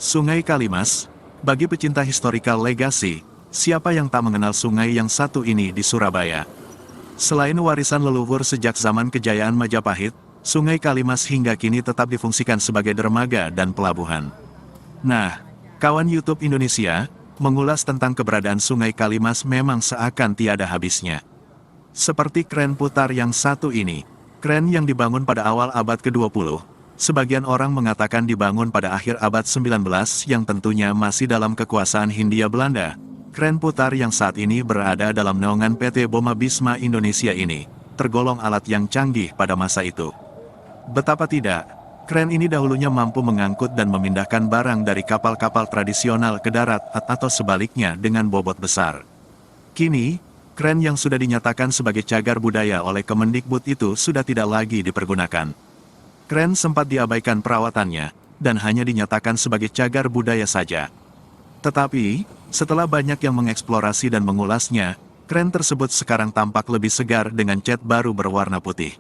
Sungai Kalimas, bagi pecinta historical legacy, siapa yang tak mengenal sungai yang satu ini di Surabaya? Selain warisan leluhur sejak zaman kejayaan Majapahit, Sungai Kalimas hingga kini tetap difungsikan sebagai dermaga dan pelabuhan. Nah, kawan YouTube Indonesia, mengulas tentang keberadaan Sungai Kalimas memang seakan tiada habisnya. Seperti kren putar yang satu ini, kren yang dibangun pada awal abad ke-20, sebagian orang mengatakan dibangun pada akhir abad 19 yang tentunya masih dalam kekuasaan Hindia Belanda. Kren putar yang saat ini berada dalam naungan PT Boma Bisma Indonesia ini, tergolong alat yang canggih pada masa itu. Betapa tidak, kren ini dahulunya mampu mengangkut dan memindahkan barang dari kapal-kapal tradisional ke darat atau sebaliknya dengan bobot besar. Kini, kren yang sudah dinyatakan sebagai cagar budaya oleh Kemendikbud itu sudah tidak lagi dipergunakan. Kren sempat diabaikan perawatannya, dan hanya dinyatakan sebagai cagar budaya saja. Tetapi, setelah banyak yang mengeksplorasi dan mengulasnya, kren tersebut sekarang tampak lebih segar dengan cat baru berwarna putih.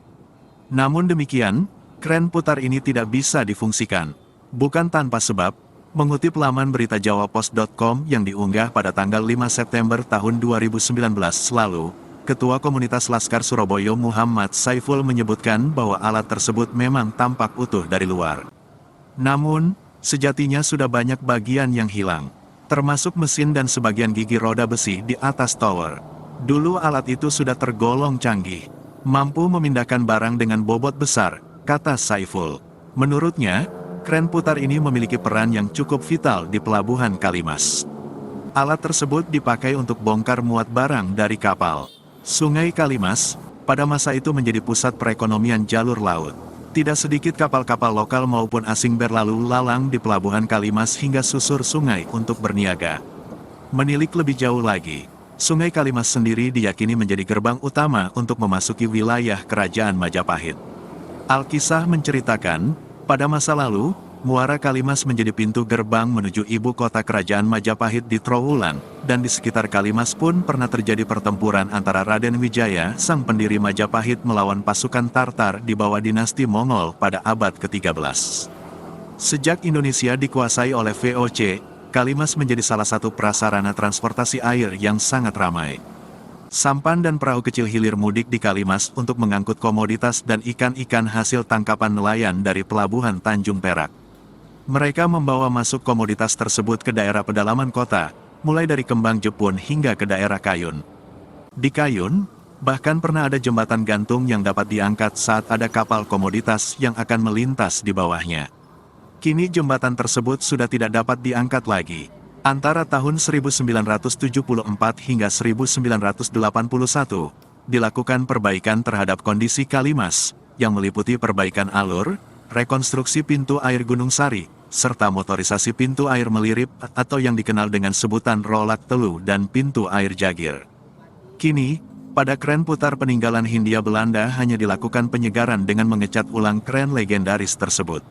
Namun demikian, kren putar ini tidak bisa difungsikan. Bukan tanpa sebab, mengutip laman berita jawapos.com yang diunggah pada tanggal 5 September tahun 2019 lalu, Ketua Komunitas Laskar Surabaya Muhammad Saiful menyebutkan bahwa alat tersebut memang tampak utuh dari luar. Namun, sejatinya sudah banyak bagian yang hilang, termasuk mesin dan sebagian gigi roda besi di atas tower. Dulu alat itu sudah tergolong canggih, mampu memindahkan barang dengan bobot besar, kata Saiful. Menurutnya, kren putar ini memiliki peran yang cukup vital di Pelabuhan Kalimas. Alat tersebut dipakai untuk bongkar muat barang dari kapal. Sungai Kalimas, pada masa itu menjadi pusat perekonomian jalur laut. Tidak sedikit kapal-kapal lokal maupun asing berlalu lalang di Pelabuhan Kalimas hingga susur sungai untuk berniaga. Menilik lebih jauh lagi, Sungai Kalimas sendiri diyakini menjadi gerbang utama untuk memasuki wilayah Kerajaan Majapahit. Alkisah menceritakan, pada masa lalu, Muara Kalimas menjadi pintu gerbang menuju ibu kota Kerajaan Majapahit di Trowulan, dan di sekitar Kalimas pun pernah terjadi pertempuran antara Raden Wijaya, sang pendiri Majapahit melawan pasukan Tartar di bawah dinasti Mongol pada abad ke-13. Sejak Indonesia dikuasai oleh VOC, Kalimas menjadi salah satu prasarana transportasi air yang sangat ramai. Sampan dan perahu kecil hilir mudik di Kalimas untuk mengangkut komoditas dan ikan-ikan hasil tangkapan nelayan dari pelabuhan Tanjung Perak. Mereka membawa masuk komoditas tersebut ke daerah pedalaman kota, mulai dari Kembang Jepun hingga ke daerah Kayun. Di Kayun, bahkan pernah ada jembatan gantung yang dapat diangkat saat ada kapal komoditas yang akan melintas di bawahnya. Kini jembatan tersebut sudah tidak dapat diangkat lagi. Antara tahun 1974 hingga 1981, dilakukan perbaikan terhadap kondisi Kalimas, yang meliputi perbaikan alur, rekonstruksi pintu air Gunung Sari, serta motorisasi pintu air Melirip atau yang dikenal dengan sebutan Rolak Telu dan pintu air Jagir. Kini, pada kren putar peninggalan Hindia Belanda hanya dilakukan penyegaran dengan mengecat ulang kren legendaris tersebut.